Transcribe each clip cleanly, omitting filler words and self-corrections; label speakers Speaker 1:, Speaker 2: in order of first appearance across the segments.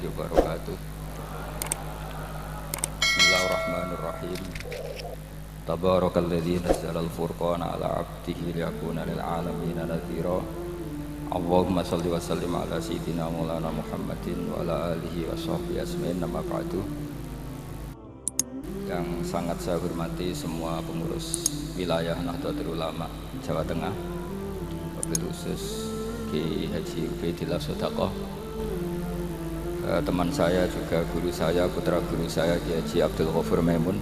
Speaker 1: wabarakatuh. Bismillahirrahmanirrahim. Tabarakalladzi nazzala al-furqana ala 'abdihi liyakuna lil 'alamin nadhira. Allahumma shalli wa sallim ala sayyidina Maulana Muhammadin wa ala alihi wa sahbihi ajmain. Amma ba'du. Yang sangat saya hormati semua pengurus wilayah Nahdlatul Ulama Jawa Tengah, wabil khusus Ki Haji Ubaidillah Sodaqoh, teman saya juga guru saya, putra guru saya Ki Haji Abdul Ghafur Maimun.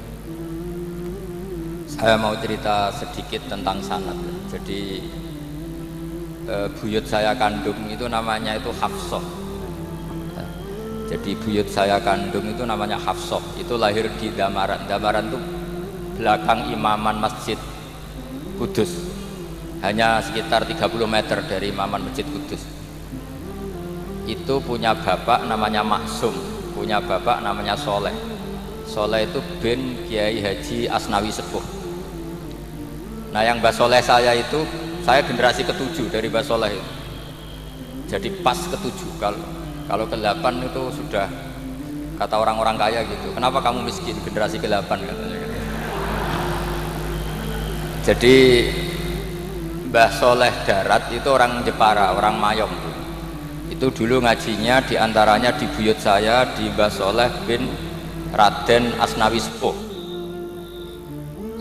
Speaker 1: Saya mau cerita sedikit tentang sanad. Jadi buyut saya kandung itu namanya itu Hafsah. Jadi buyut saya kandung itu namanya Hafsah. Itu lahir di Damaran. Damaran itu belakang imaman Masjid Kudus. Hanya sekitar 30 meter dari imaman Masjid Kudus. Itu punya bapak namanya Maksum, punya bapak namanya Soleh. Soleh itu bin Kiai Haji Asnawi Sepuh. Nah, yang Mbah Soleh saya itu, saya generasi ke-7 dari Mbah Soleh itu. Jadi pas ke-7. Kalau ke-8 itu sudah kata orang-orang kaya gitu. Kenapa kamu miskin? Generasi ke-8 katanya. Jadi Mbah Soleh Darat itu orang Jepara, orang Mayong. Itu dulu ngajinya diantaranya di buyut saya di Mbah Soleh bin Raden Asnawi Sepuh.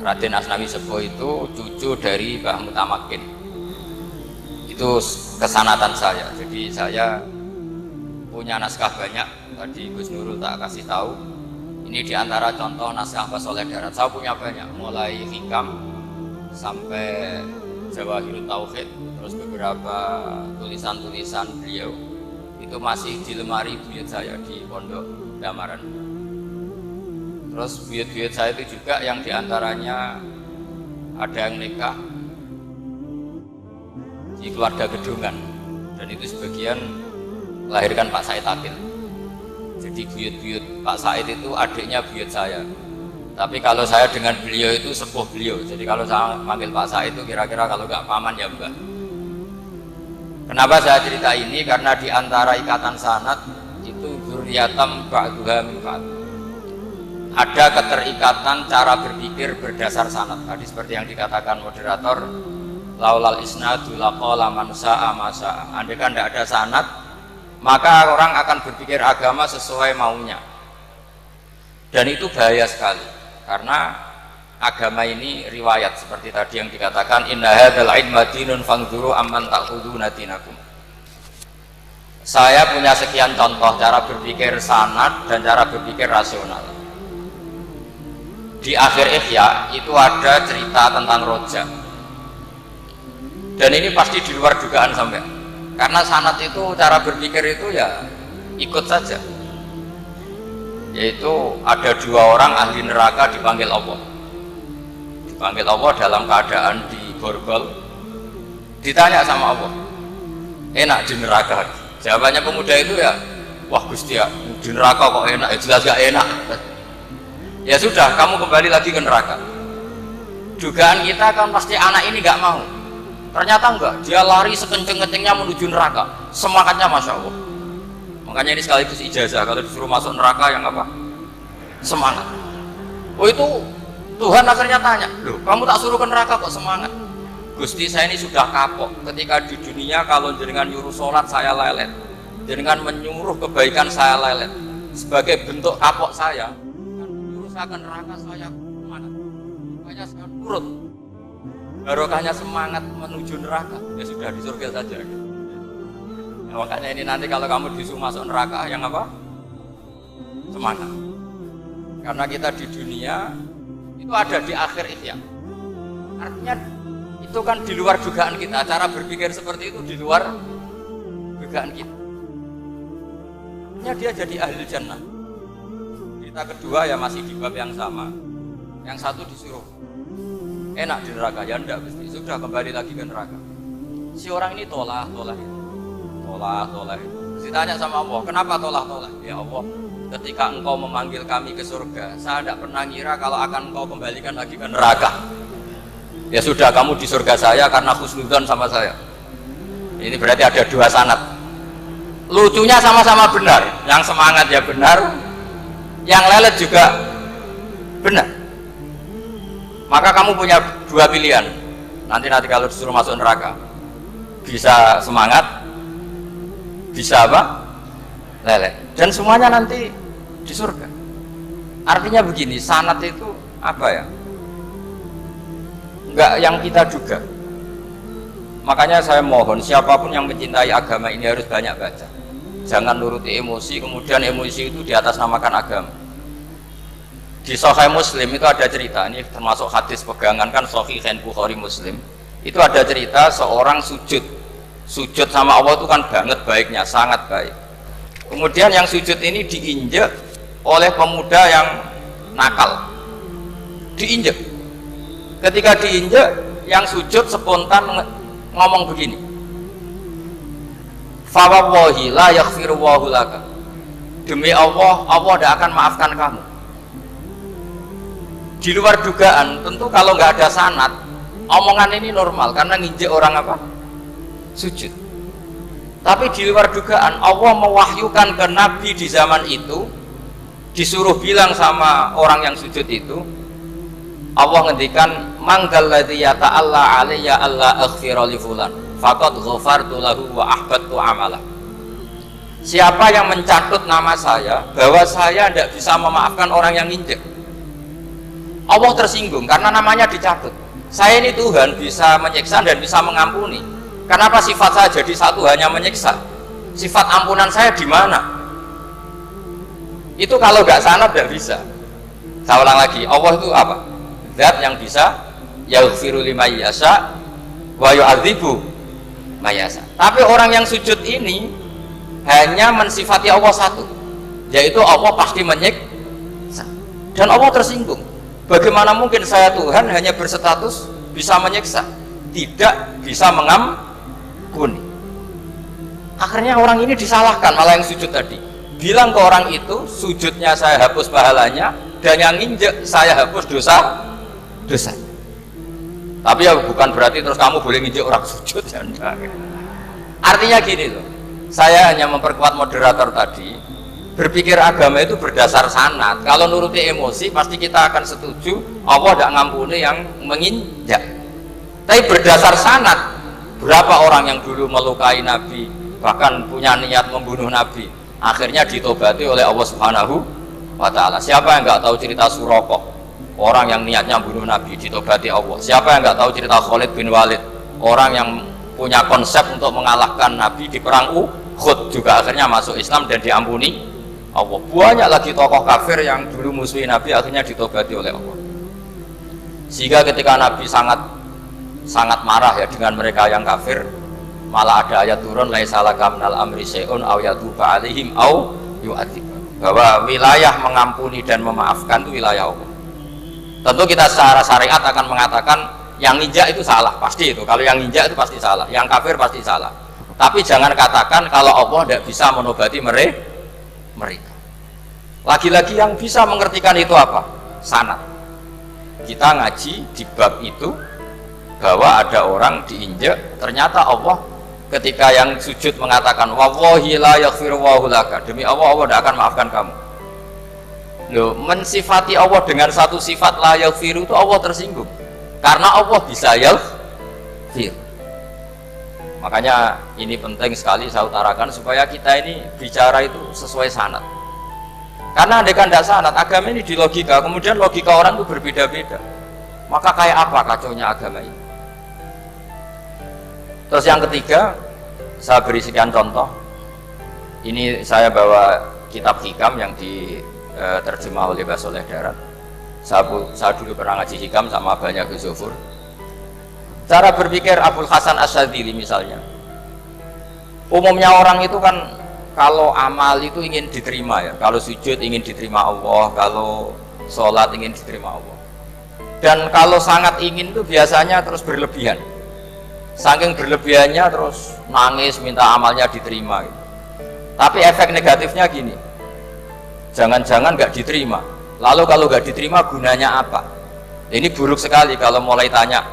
Speaker 1: Raden Asnawi Sepuh itu cucu dari Mbah Mutamakin. Itu kesanatan saya. Jadi saya punya naskah banyak. Tadi Gus Nurul tak kasih tahu. Ini diantara contoh naskah Mbah Soleh Darat. Saya punya banyak, mulai Hikam sampai Jawahirut Tauhid, terus beberapa tulisan-tulisan beliau itu masih di lemari buyut saya di Pondok Damaran. Terus buyut-buyut saya itu juga yang diantaranya ada yang nikah di keluarga Gedungan, dan itu sebagian melahirkan Pak Said Akil. Jadi buyut-buyut Pak Said itu adiknya buyut saya. Tapi kalau saya dengan beliau itu sepuh beliau. Jadi kalau saya manggil Pak Said itu kira-kira kalau nggak paman ya mbah. Kenapa saya cerita ini? Karena di antara ikatan sanad itu dzurriyatam ba'duha min ba'd. Ada keterikatan cara berpikir berdasar sanad. Tadi seperti yang dikatakan moderator, laulal isnadu laqala man sa'a ma sa'a. Andai kan tidak ada sanad, maka orang akan berpikir agama sesuai maunya. Dan itu bahaya sekali. Karena agama ini riwayat seperti tadi yang dikatakan inna hadzal ilma dinun fanzuru amman ta'khuduna dinakum. Saya punya sekian contoh cara berpikir sanad dan cara berpikir rasional. Di akhir Ihya itu ada cerita tentang roja. Dan ini pasti di luar dugaan sampai. Karena sanad itu cara berpikir itu ya ikut saja. Yaitu ada 2 orang ahli neraka dipanggil Allah. Dipanggil Allah dalam keadaan di borgol. Ditanya sama Allah, enak di neraka? Jawabannya pemuda itu ya, wah Gusti ya, di neraka kok enak? Ya jelas gak enak. Ya sudah, kamu kembali lagi ke neraka. Dugaan kita kan pasti anak ini gak mau. Ternyata enggak, dia lari sekenceng-kencengnya menuju neraka. Semangatnya Masya Allah. Makanya ini sekaligus ijazah, kalau disuruh masuk neraka yang apa? Semangat. Oh itu Tuhan akhirnya tanya, loh kamu tak suruh ke neraka kok semangat? Gusti saya ini sudah kapok ketika di dunia kalau jenengan nyuruh sholat saya lelet, jenengan menyuruh kebaikan saya lelet. Sebagai bentuk kapok saya, menyuruh saya ke neraka saya semangat. Makanya saya nurut. Barokahnya semangat menuju neraka, ya sudah di surga saja. Nah, makanya ini nanti kalau kamu disuruh masuk neraka yang apa? Semangat. Karena kita di dunia itu ada di akhir Ihya. Artinya itu kan di luar dugaan kita. Cara berpikir seperti itu di luar dugaan kita. Artinya dia jadi ahli jannah. Cerita kedua ya masih di bab yang sama. Yang satu disuruh enak di neraka, ya enggak Gusti. Sudah kembali lagi ke neraka. Si orang ini tolak. Ditanya sama Allah, kenapa tolak? Ya Allah, ketika engkau memanggil kami ke surga, saya tidak pernah ngira kalau akan engkau kembalikan lagi ke neraka. Ya sudah, kamu di surga saya karena husnudzon sama saya. Ini berarti ada 2 sanad. lucunya sama-sama benar, yang semangat ya benar, yang lelet juga benar. Maka kamu punya dua pilihan, nanti kalau disuruh masuk neraka, bisa semangat, bisa apa? Lelet. Dan semuanya nanti di surga. Artinya begini, sanad itu apa ya? Enggak yang kita duga. Makanya saya mohon siapapun yang mencintai agama ini harus banyak baca. Jangan nuruti emosi, kemudian emosi itu di atas namakan agama. Di Sahih Muslim itu ada cerita, ini termasuk hadis pegangan kan Sahih Bukhari Muslim. Itu ada cerita seorang sujud sama Allah itu kan banget baiknya, sangat baik. Kemudian yang sujud ini diinjek oleh pemuda yang nakal, diinjek. Ketika diinjek, yang sujud spontan ngomong begini, fawallahi la yaghfirullahu laka, demi Allah, Allah tidak akan maafkan kamu. Di luar dugaan, tentu kalau nggak ada sanad, omongan ini normal karena nginjek orang apa? Sujud. Tapi di luar dugaan, Allah mewahyukan ke Nabi di zaman itu, disuruh bilang sama orang yang sujud itu, Allah ngendikan, manggal ladzi yata'alla alayya alla aghfira li fulan faqad ghafartu lahu wa ahbattu amalah. Siapa yang mencatut nama saya bahwa saya tidak bisa memaafkan orang yang nginjek, Allah tersinggung karena namanya dicatut. Saya ini Tuhan bisa menyiksa dan bisa mengampuni. Kenapa sifat saya jadi satu hanya menyiksa? Sifat ampunan saya di mana? Itu kalau nggak sanad tidak bisa. Saya ulang lagi, Allah itu apa? Zat yang bisa yaghfiru liman yasha wa yu'adzibu may yasha. Tapi orang yang sujud ini hanya mensifati Allah satu, yaitu Allah pasti menyiksa. Dan Allah tersinggung. Bagaimana mungkin saya Tuhan hanya berstatus bisa menyiksa, tidak bisa mengampuni? Akhirnya orang ini disalahkan, malah yang sujud tadi bilang ke orang itu, sujudnya saya hapus pahalanya, dan yang nginjek saya hapus dosa. Tapi ya bukan berarti terus kamu boleh nginjek orang sujud ya. Artinya gini loh, saya hanya memperkuat moderator tadi, berpikir agama itu berdasar sanad. Kalau nuruti emosi pasti kita akan setuju Allah tidak ngampuni yang menginjak. Tapi berdasar sanad, berapa orang yang dulu melukai Nabi, bahkan punya niat membunuh Nabi, akhirnya ditobati oleh Allah Subhanahu wa Ta'ala. Siapa yang nggak tahu cerita Surakoh, orang yang niatnya bunuh Nabi, ditobati Allah. Siapa yang nggak tahu cerita Khalid bin Walid, orang yang punya konsep untuk mengalahkan Nabi di perang Uhud, juga akhirnya masuk Islam dan diampuni Allah. Banyak lagi tokoh kafir yang dulu musuhi Nabi akhirnya ditobati oleh Allah. Sehingga ketika Nabi sangat marah ya dengan mereka yang kafir, malah ada ayat turun, laisa laka minal amri syai'un aw yatuba alaihim aw yu'adzib, bahwa wilayah mengampuni dan memaafkan itu wilayah Allah. Tentu kita secara syariat akan mengatakan yang injak itu salah, pasti itu. Kalau yang injak itu pasti salah, yang kafir pasti salah. Tapi jangan katakan kalau Allah tidak bisa menobati mereka. Lagi-lagi yang bisa mengertikan itu apa? Sanad. Kita ngaji di bab itu bahwa ada orang diinjak, ternyata Allah ketika yang sujud mengatakan wallahi la yaghfirullahu laka, demi Allah, Allah tidak akan maafkan kamu. Loh, mensifati Allah dengan satu sifat la yaghfiru itu Allah tersinggung karena Allah bisa yaghfir. Makanya ini penting sekali saya utarakan supaya kita ini bicara itu sesuai sanad. Karena andaikan tidak sanad, agama ini di logika, kemudian logika orang itu berbeda-beda, maka kayak apa kacaunya agama ini. Terus yang ketiga, saya beri sekian contoh. Ini saya bawa kitab hikam yang diterjemah oleh Mbah Soleh Darat. Saya dulu pernah ngaji hikam sama banyak Gus Zufur. Cara berpikir Abul Hasan Asyadzili misalnya, umumnya orang itu kan kalau amal itu ingin diterima ya, kalau sujud ingin diterima Allah, kalau sholat ingin diterima Allah, dan kalau sangat ingin itu biasanya terus berlebihan. Saking berlebihannya terus nangis minta amalnya diterima gitu. Tapi efek negatifnya gini, jangan-jangan nggak diterima, lalu kalau nggak diterima gunanya apa? Ini buruk sekali kalau mulai tanya,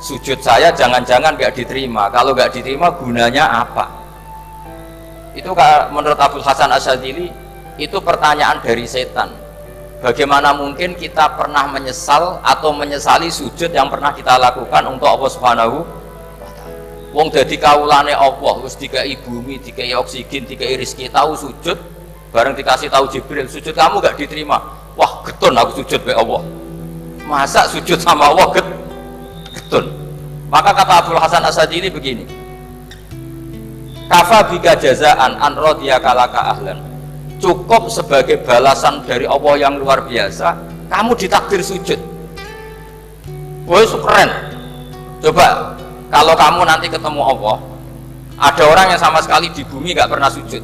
Speaker 1: sujud saya jangan-jangan nggak diterima, kalau nggak diterima gunanya apa? Itu menurut Abul Hasan Asyadzili itu pertanyaan dari setan. Bagaimana mungkin kita pernah menyesal atau menyesali sujud yang pernah kita lakukan untuk Allah Subhanahu wa taala. Wong dadi kawulane Allah, wis dikai bumi, dikai oksigen, dikai rezeki, tahu sujud, bareng dikasih tahu Jibril, sujud kamu gak diterima. Wah, getun aku sujud be Allah. Masa sujud sama Allah getun. Maka kata Abul Hasan Asyadzili begini, kafa bika jazaan an radiyaka laka ahlan. Cukup sebagai balasan dari Allah yang luar biasa, kamu ditakdir sujud. Woi, keren. Coba kalau kamu nanti ketemu Allah, ada orang yang sama sekali di bumi gak pernah sujud,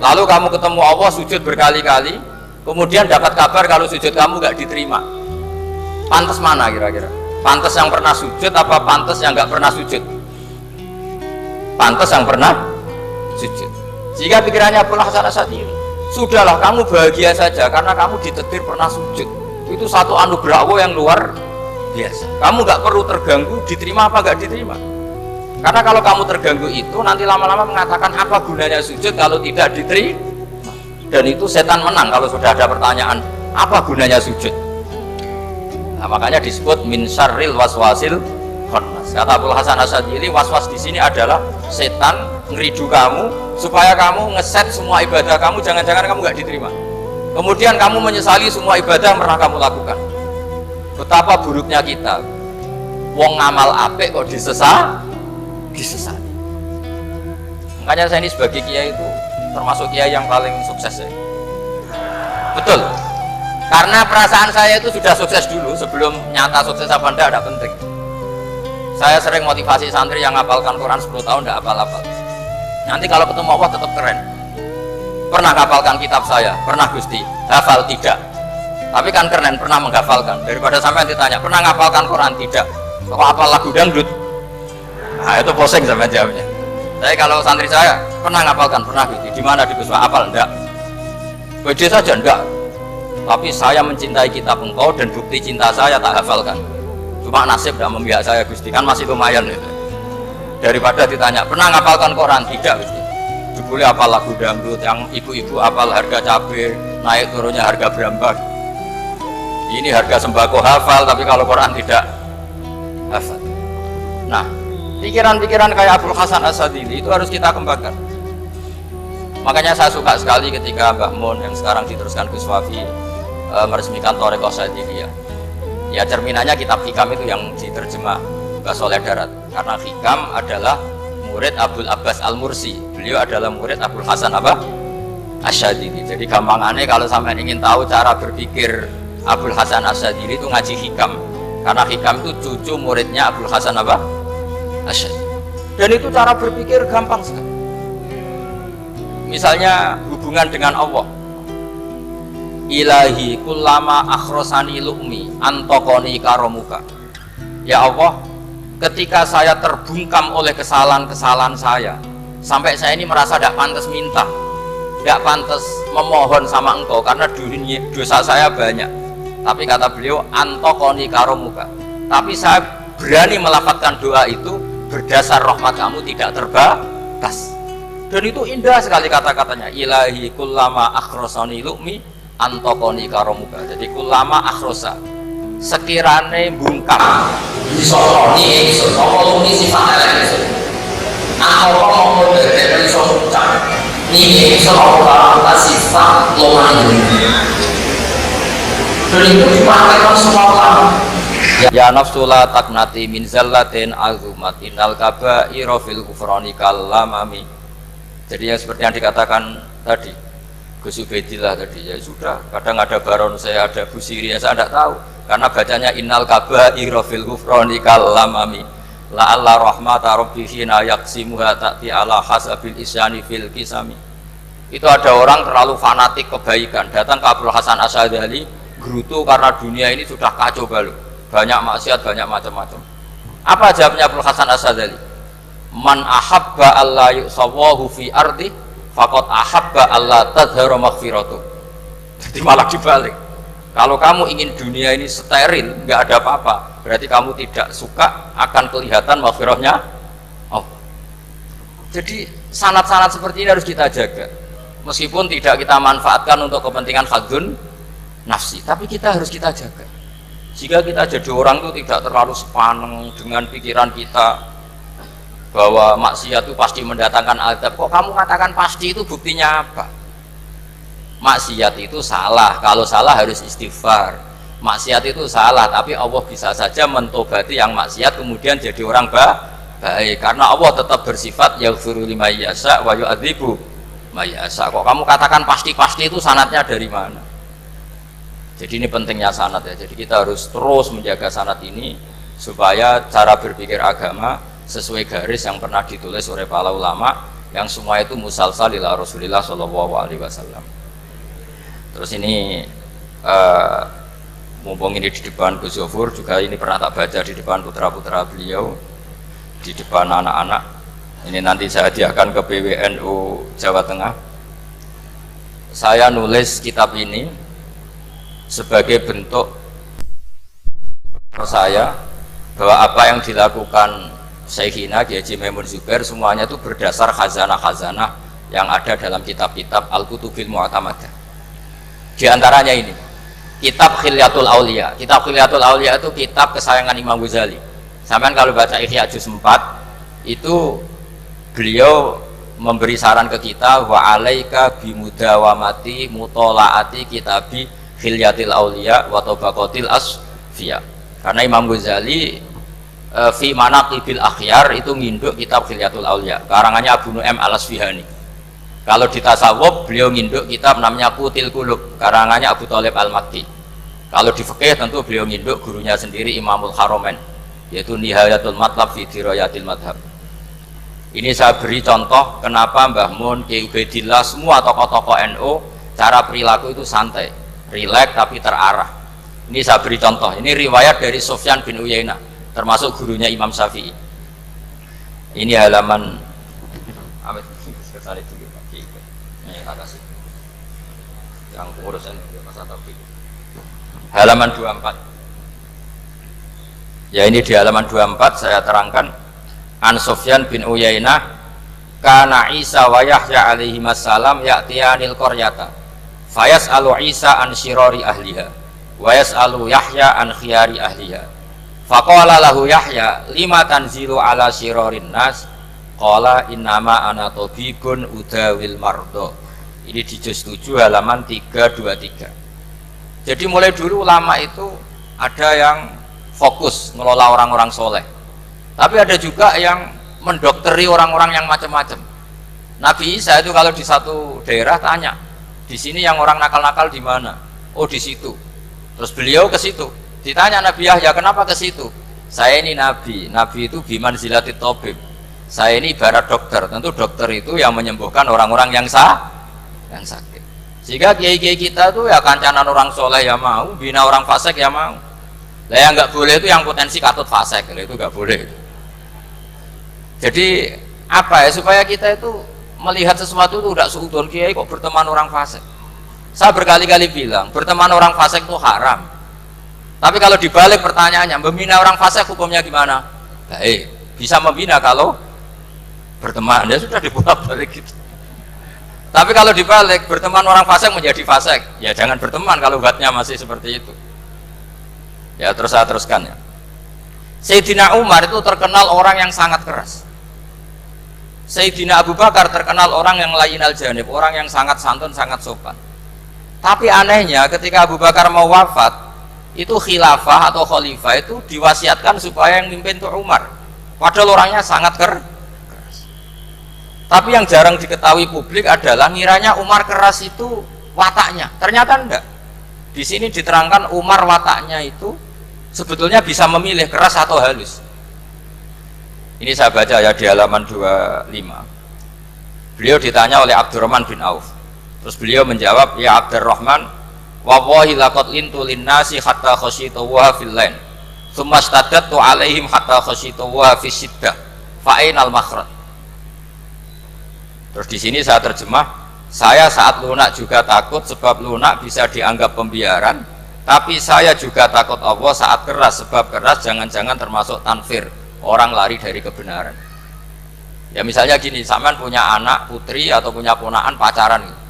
Speaker 1: lalu kamu ketemu Allah sujud berkali-kali, kemudian dapat kabar kalau sujud kamu gak diterima. Pantas mana kira-kira? Pantas yang pernah sujud apa pantas yang gak pernah sujud? Pantas yang pernah sujud. Jika pikirannya Abul Hasan Asyadzili, sudahlah kamu bahagia saja karena kamu ditetir pernah sujud. Itu satu anugerah Allah yang luar biasa. Kamu gak perlu terganggu diterima apa gak diterima. Karena kalau kamu terganggu itu nanti lama-lama mengatakan apa gunanya sujud kalau tidak diterima. Dan itu setan menang kalau sudah ada pertanyaan apa gunanya sujud. Nah, makanya disebut min syarril waswasil khannas. Kata Abul Hasan Asyadzili, waswas di sini adalah setan ngeridu kamu supaya kamu ngeset semua ibadah kamu, jangan-jangan kamu gak diterima. Kemudian kamu menyesali semua ibadah yang pernah kamu lakukan. Betapa buruknya kita. Wong ngamal apik kok disesali. Makanya saya ini sebagai kiai itu termasuk kiai yang paling sukses ya. Betul. Karena perasaan saya itu sudah sukses dulu sebelum nyata sukses apa enggak ada penting. Saya sering motivasi santri yang ngapalkan Quran 10 tahun enggak hafal-hafal. Nanti kalau ketemu Allah tetap keren. Pernah ngapalkan kitab saya? Pernah Gusti. Hafal tidak. Tapi kan keren pernah menghafalkan. Daripada sampai ditanya, pernah ngapalkan Quran? Tidak. Kok hafal lagu dangdut? Nah, itu posing sama jawabnya. Tapi kalau santri saya, pernah ngapalkan? Pernah Gusti. Di mana di Gus hafal? Enggak. Beda saja enggak. Tapi saya mencintai kitab engkau dan bukti cinta saya tak hafalkan. Cuma nasib tidak memihak saya Gusti, kan masih lumayan itu. Daripada ditanya pernah ngapalkan Quran? Tidak Gusti. Jebule apal lagu dangdut, yang ibu-ibu apal harga cabai naik turunnya harga berambah. Ini harga sembako hafal, tapi kalau Quran tidak hafal. Nah, pikiran-pikiran kayak Abul Hasan Asyadzili itu harus kita kembangkan. Makanya saya suka sekali ketika Mbah Mun yang sekarang diteruskan Gus Wafi meresmikan Thariqah Syadziliyah. Ya cerminannya kitab Hikam itu yang diterjemah Mbah Soleh Darat. Karena Hikam adalah murid Abul Abbas Al-Mursi. Beliau adalah murid Abul Hasan Asyadzili. Jadi gampangannya kalau sampai ingin tahu cara berpikir Abul Hasan Asyadzili itu ngaji Hikam. Karena Hikam itu cucu muridnya Abul Hasan Asyadzili. Dan itu cara berpikir gampang sekali. Misalnya hubungan dengan Allah. Ilahi kullama akhrosani lu'mi antokoni karomuka. Ya Allah, ketika saya terbungkam oleh kesalahan-kesalahan saya, sampai saya ini merasa tidak pantas minta, tidak pantas memohon sama engkau karena dosa saya banyak. Tapi kata beliau, antokoni karomuka. Tapi saya berani melafadzkan doa itu berdasar rahmat kamu tidak terbatas. Dan itu indah sekali kata-katanya. Ilahi kullama akhrosani lu'mi antokoni karomuka. Jadi kullama akhrosa sekirane bungkam disoroni ingsun apa lumi sifatnya ingsun apa mau dari iso ucap ini ingsun apa sifat lomang dan itu dipraktekkan semua ulama. Ya nafsula taknati min zallatin azumat innal kaba'ira fil kufrani kalamami. Jadi yang seperti yang dikatakan tadi Gus Ubaidillah tadi, ya sudah, kadang ada Baron saya, ada Busiri, ya saya tidak tahu karena bacanya innal kaba'ira fil kufrani kalamami la'alla rahmata rabbihina yaksimuha ta'ti ala hasabil isyani fil kisami. Itu ada orang terlalu fanatik kebaikan datang ke Abul Hasan Asyadzili gerutu karena dunia ini sudah kacau balau, banyak maksiat, banyak macam-macam. Apa jawabnya Abul Hasan Asyadzili? Man ahabba alla yusawahu fi ardi faqad ahabba alla tadhharu maghfiratuh. Jadi malah dibalik. Kalau kamu ingin dunia ini steril, nggak ada apa-apa, berarti kamu tidak suka akan kelihatan maghfirahnya Allah. Jadi sanad-sanad seperti ini harus kita jaga, meskipun tidak kita manfaatkan untuk kepentingan hadun nafsi, tapi kita harus kita jaga jika kita jadi orang itu tidak terlalu sepaneng dengan pikiran kita bahwa maksiat itu pasti mendatangkan azab. Kok kamu katakan pasti, itu buktinya apa? Maksiat itu salah, kalau salah harus istighfar. Maksiat itu salah, tapi Allah bisa saja mentobati yang maksiat kemudian jadi orang baik, karena Allah tetap bersifat yaghfiru liman yasha wa yu'adzibu may yasha. Kok kamu katakan pasti-pasti, itu sanadnya dari mana? Jadi ini pentingnya sanad ya. Jadi kita harus terus menjaga sanad ini supaya cara berpikir agama sesuai garis yang pernah ditulis oleh para ulama, yang semua itu musalsal ila Rasulillah Shallallahu Alaihi Wasallam. Terus ini mumpung ini di depan Gus Zofur juga, ini pernah tak baca di depan putra-putra beliau, di depan anak-anak. Ini nanti saya hadiahkan ke PWNU Jawa Tengah. Saya nulis kitab ini sebagai bentuk saya bahwa apa yang dilakukan Syekhina Kiai Haji Maimun Zubair semuanya itu berdasar khazanah-khazanah yang ada dalam kitab-kitab Al-Kutubil Mu'tamadah. Di antaranya ini kitab Khilyatul Aulia. Kitab Khilyatul Aulia itu kitab kesayangan Imam Ghazali. Sampai kalau baca Ihya Juz 4 itu beliau memberi saran ke kita, wa alaika bimudawamati mutolaati kitabi Khilyatil Aulia wa Tabaqatil Asfiya. Karena Imam Ghazali fi manaqibil akhyar itu nginduk kitab Khilyatul Aulia karangannya Abu Nu'aim Al-Asfihani. Kalau di tasawuf beliau nginduk kitab namanya Qutil Qulub karangannya Abu Thalib Al-Makki. Kalau di fikih tentu beliau nginduk gurunya sendiri Imamul Haramain, yaitu Nihayatul Matlab fi Dirayatil Madhab. Ini saya beri contoh kenapa Mbah Mun, Ki Ubaidillah, semua tokoh-tokoh NU cara perilaku itu santai, rileks tapi terarah. Ini saya beri contoh, ini riwayat dari Sufyan bin Uyainah, termasuk gurunya Imam Syafi'i. Ini halaman yang pengurusan halaman 24. Ya, ini di halaman 24 saya terangkan an Sufyan bin Uyainah kana Isa wa Yahya alaihi wassalam ya'tiyanil qaryata fayas'alu Isa an syirari ahliha wa yas'alu Yahya an khiyari ahliha. Faqala lahu Yahya lima tanzilu ala syirarin nas, qala innama ana tabibun udawil mardo. Ini di juz 7 halaman 323. Jadi mulai dulu ulama itu ada yang fokus ngelola orang-orang soleh, tapi ada juga yang mendokteri orang-orang yang macam-macam. Nabi Isa itu kalau di satu daerah tanya, di sini yang orang nakal-nakal di mana? Oh di situ. Terus beliau ke situ. Ditanya Nabi Yahya, kenapa ke situ? Saya ini nabi. Nabi itu biman zilatit tabib. Saya ini ibarat dokter. Tentu dokter itu yang menyembuhkan orang-orang yang sakit. Jika kiai-kiai kita tuh ya kancanan orang soleh ya mau, bina orang fasik ya mau. Lah yang nggak boleh itu yang potensi katut fasik, itu nggak boleh. Jadi apa ya, supaya kita itu melihat sesuatu itu tidak seudon kiai kok berteman orang fasik. Saya berkali-kali bilang berteman orang fasik itu haram. Tapi kalau dibalik pertanyaannya, membina orang fasik hukumnya gimana? Baik, bisa membina kalau berteman, ya sudah dibolak-balik gitu. Tapi kalau dibalik berteman orang fasik menjadi fasik, ya jangan berteman kalau buatnya masih seperti itu. Ya terus saya teruskan ya. Sayyidina Umar itu terkenal orang yang sangat keras. Sayyidina Abu Bakar terkenal orang yang layyinal janib, orang yang sangat santun, sangat sopan. Tapi anehnya ketika Abu Bakar mau wafat, itu khilafah atau khalifah itu diwasiatkan supaya yang mimpin itu Umar. Padahal orangnya sangat keras. Tapi yang jarang diketahui publik adalah ngiranya Umar keras itu wataknya. Ternyata enggak. Di sini diterangkan Umar wataknya itu sebetulnya bisa memilih keras atau halus. Ini saya baca ya di halaman 25. Beliau ditanya oleh Abdurrahman bin Auf. Terus beliau menjawab, ya Abdurrahman, wallahi laqad lintu linnasi hatta khasyitu wa fil lain. Tsumma staddattu alaihim hatta khasyitu wa fi syiddah. Fa ainal makhraj. Terus di sini saya terjemah, saya saat lunak juga takut sebab lunak bisa dianggap pembiaran, tapi saya juga takut Allah saat keras sebab keras jangan-jangan termasuk tanfir, orang lari dari kebenaran. Ya misalnya gini, sampean punya anak, putri atau punya ponakan pacaran gitu.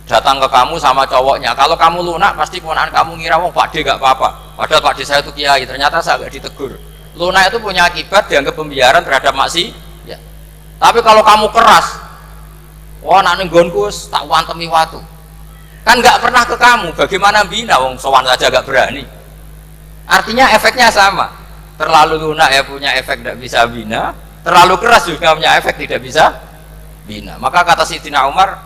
Speaker 1: Datang ke kamu sama cowoknya, kalau kamu lunak pasti ponakan kamu ngira wong Pak D gak apa-apa, padahal Pak D saya itu kiai, ternyata saya gak ditegur. Lunak itu punya akibat dianggap pembiaran terhadap maksiat ya. Tapi kalau kamu keras, wah nak nenggonku tak wantemi watu, kan gak pernah ke kamu, bagaimana bina wong sowan saja gak berani. Artinya efeknya sama, terlalu lunak ya punya efek tidak bisa bina, terlalu keras juga punya efek tidak bisa bina. Maka kata Sayyidina Umar,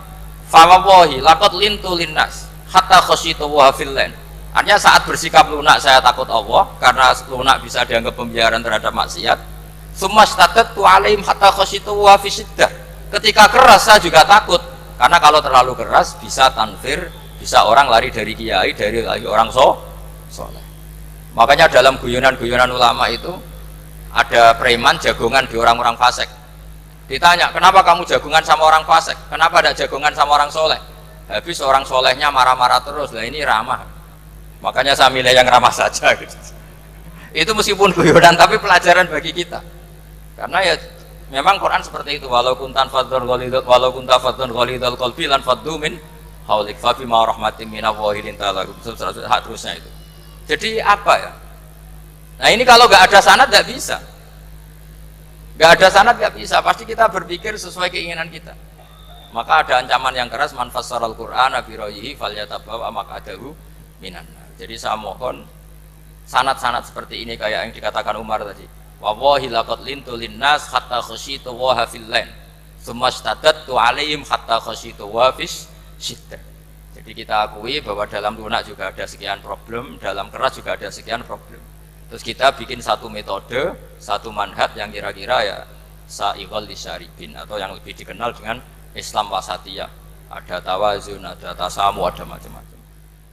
Speaker 1: famawahi laqad lintu linnas hatta khasyitu wa fillan. Artinya saat bersikap lunak saya takut Allah, karena lunak bisa dianggap pembiaran terhadap maksiat. Tsummastatatu alaihim hatta khasyitu wa fisiddah. Ketika keras saya juga takut, karena kalau terlalu keras bisa tanfir, bisa orang lari dari kiai, dari orang soleh. Makanya dalam guyonan-guyonan ulama itu ada preman jagongan di orang-orang fasik. Ditanya, kenapa kamu jagongan sama orang fasik? Kenapa tidak jagongan sama orang soleh? Habis orang solehnya marah-marah terus. Lah ini ramah. Makanya saya milih yang ramah saja. Gitu. Itu meskipun guyonan tapi pelajaran bagi kita. Karena ya memang Quran seperti itu. Walau kunta fadhun ghalidhal qalbi lan faddu min haulik fa bima rahmatin minallahi linta lahum. Terusnya itu. Jadi apa ya? Nah ini kalau nggak ada sanad nggak bisa. Nggak ada sanad nggak bisa, pasti kita berpikir sesuai keinginan kita. Maka ada ancaman yang keras, man fassaral Qur'ana bi ra'yihi falyatabawwa maq'adahu minan nar. Jadi saya mohon sanad-sanad seperti ini kayak yang dikatakan Umar tadi. Wallahi laqad lintu linnas hatta khasyitu wa hafillan. Tsumma istadadtu alaihim hatta khasyitu wa fis syiddah. Jadi kita akui bahwa dalam lunak juga ada sekian problem, dalam keras juga ada sekian problem. Terus kita bikin satu metode, satu manhaj yang kira-kira ya sa'iqal lisyaribin, atau yang lebih dikenal dengan Islam wasatiyah. Ada tawazun, ada tasamu, ada macam-macam.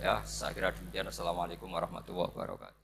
Speaker 1: Ya, saya kira demikian. Assalamualaikum warahmatullahi wabarakatuh.